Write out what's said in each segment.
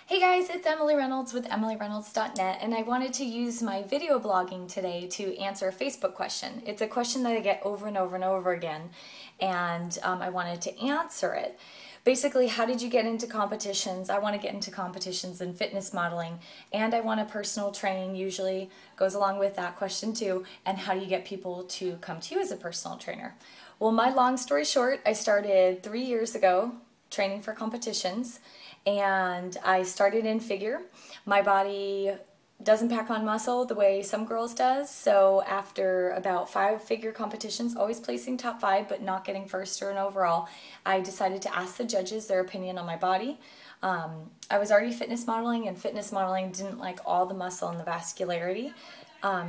Hey guys, it's Emily Reynolds with emilyreynolds.net, and I wanted to use my video blogging today to answer a Facebook question. It's a question that I get over and over and over again, and I wanted to answer it. Basically, how did you get into competitions? I want to get into competitions in fitness modeling, and I want a personal train, usually goes along with that question too, and how do you get people to come to you as a personal trainer? Well, my long story short, I started 3 years ago training for competitions, and I started in figure. My body doesn't pack on muscle the way some girls does, so after about 5 figure competitions, always placing top 5 but not getting first or an overall, I decided to ask the judges their opinion on my body. I was already fitness modeling, and fitness modeling didn't like all the muscle and the vascularity.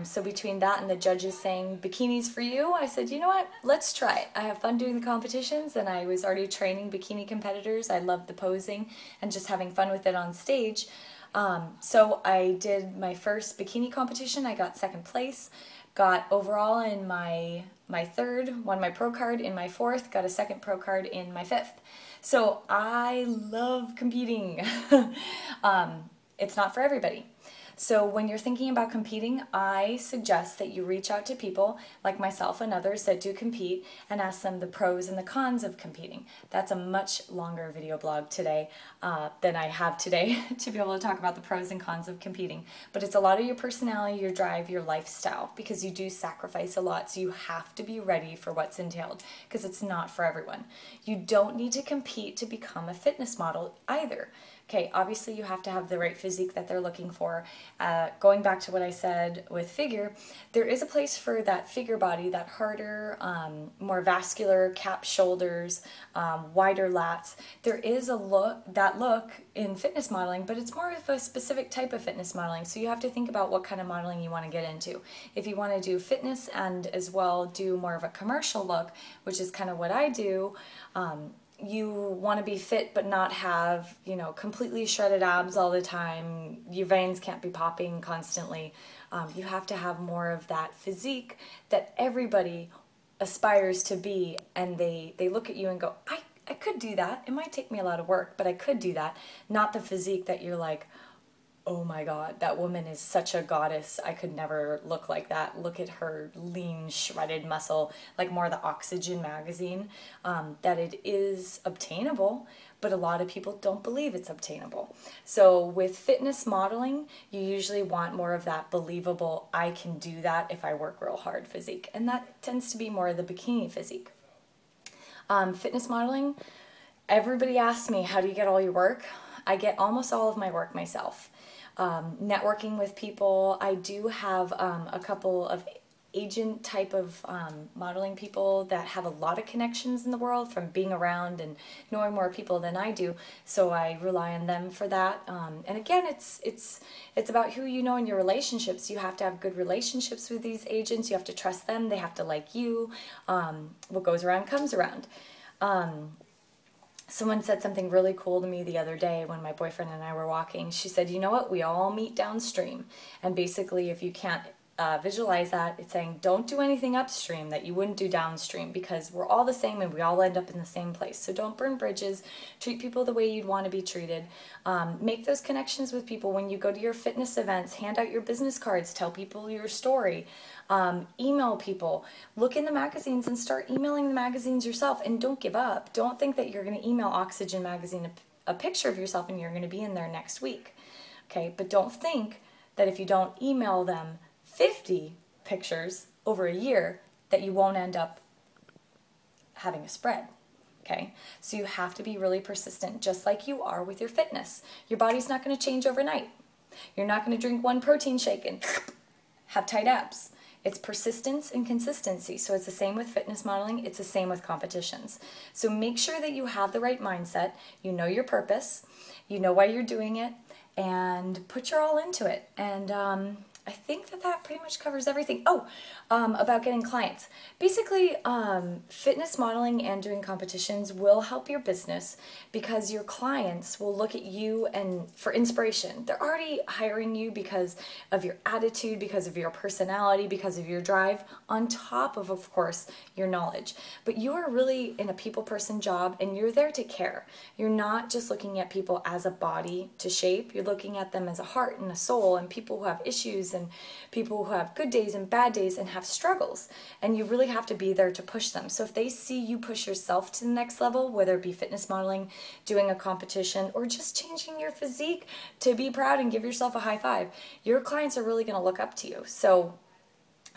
So between that and the judges saying, bikinis for you, I said, you know what, let's try it. I have fun doing the competitions, and I was already training bikini competitors. I loved the posing and just having fun with it on stage. So I did my first bikini competition. I got second place, got overall in my third, won my pro card in my fourth, got a second pro card in my fifth. So I love competing. It's not for everybody. So when you're thinking about competing, I suggest that you reach out to people like myself and others that do compete and ask them the pros and the cons of competing. That's a much longer video blog today than I have today to be able to talk about the pros and cons of competing. But it's a lot of your personality, your drive, your lifestyle, because you do sacrifice a lot, so you have to be ready for what's entailed, because it's not for everyone. You don't need to compete to become a fitness model either. Okay, obviously you have to have the right physique that they're looking for. Going back to what I said with figure, there is a place for that figure body, that harder, more vascular cap shoulders, wider lats. There is that look in fitness modeling, but it's more of a specific type of fitness modeling. So you have to think about what kind of modeling you want to get into. If you want to do fitness and as well do more of a commercial look, which is kind of what I do, you want to be fit but not have, completely shredded abs all the time. Your veins can't be popping constantly. You have to have more of that physique that everybody aspires to be, and they look at you and go, I could do that. It might take me a lot of work, but I could do that. Not the physique that you're like, oh my God, that woman is such a goddess. I could never look like that. Look at her lean, shredded muscle, like more the Oxygen magazine, that it is obtainable, but a lot of people don't believe it's obtainable. So with fitness modeling, you usually want more of that believable, I can do that if I work real hard physique. And that tends to be more of the bikini physique. Fitness modeling, everybody asks me, how do you get all your work? I get almost all of my work myself. Networking with people. I do have a couple of agent type of modeling people that have a lot of connections in the world from being around and knowing more people than I do, so I rely on them for that. And again, it's about who you know in your relationships. You have to have good relationships with these agents. You have to trust them. They have to like you. What goes around comes around. Someone said something really cool to me the other day when my boyfriend and I were walking. She said, you know what, we all meet downstream. And basically, if you can't visualize that, it's saying don't do anything upstream that you wouldn't do downstream, because we're all the same and we all end up in the same place. So don't burn bridges. Treat people the way you'd want to be treated. Make those connections with people when you go to your fitness events. Hand out your business cards. Tell people your story. Email people. Look in the magazines and start emailing the magazines yourself, and don't give up. Don't think that you're going to email Oxygen magazine a picture of yourself and you're going to be in there next week. Okay, but don't think that if you don't email them 50 pictures over a year that you won't end up having a spread. Okay, so you have to be really persistent, just like you are with your fitness. Your body's not going to change overnight. You're not going to drink one protein shake and have tight abs. It's persistence and consistency. So it's the same with fitness modeling. It's the same with competitions. So make sure that you have the right mindset. You know your purpose. You know why you're doing it. And put your all into it. And I think that pretty much covers everything. Oh, about getting clients. Basically, fitness modeling and doing competitions will help your business because your clients will look at you and for inspiration. They're already hiring you because of your attitude, because of your personality, because of your drive, on top of course, your knowledge. But you are really in a people person job and you're there to care. You're not just looking at people as a body to shape. You're looking at them as a heart and a soul, and people who have issues and people who have good days and bad days and have struggles, and you really have to be there to push them. So if they see you push yourself to the next level, whether it be fitness modeling, doing a competition, or just changing your physique to be proud and give yourself a high five, your clients are really going to look up to you. So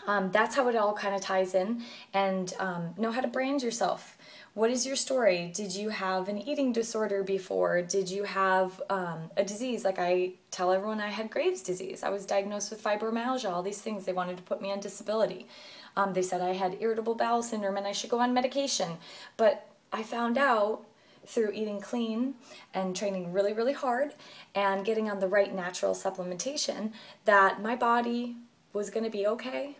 that's how it all kind of ties in, and know how to brand yourself. What is your story? Did you have an eating disorder before? Did you have a disease? Like I tell everyone, I had Graves' disease. I was diagnosed with fibromyalgia, all these things. They wanted to put me on disability. They said I had irritable bowel syndrome and I should go on medication. But I found out through eating clean and training really, really hard and getting on the right natural supplementation that my body was going to be okay,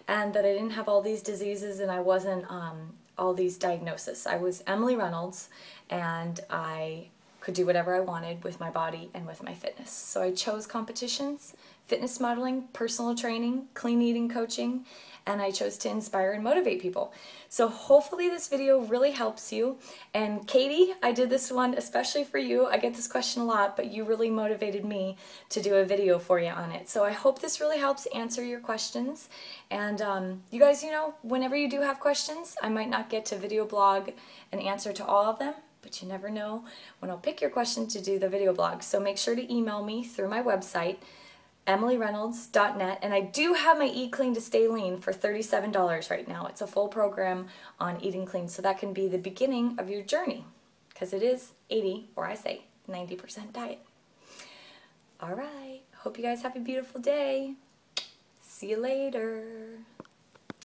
and that I didn't have all these diseases and I wasn't all these diagnoses. I was Emily Reynolds, and I could do whatever I wanted with my body and with my fitness. So I chose competitions, fitness modeling, personal training, clean eating coaching, and I chose to inspire and motivate people. So hopefully this video really helps you. And Katie, I did this one especially for you. I get this question a lot, but you really motivated me to do a video for you on it. So I hope this really helps answer your questions. And you guys, you know, whenever you do have questions, I might not get to video blog an answer to all of them, but you never know when I'll pick your question to do the video blog. So make sure to email me through my website, emilyreynolds.net, and I do have my Eat Clean to Stay Lean for $37 right now. It's a full program on eating clean, so that can be the beginning of your journey, because it is 80, or I say 90% diet. All right, hope you guys have a beautiful day. See you later.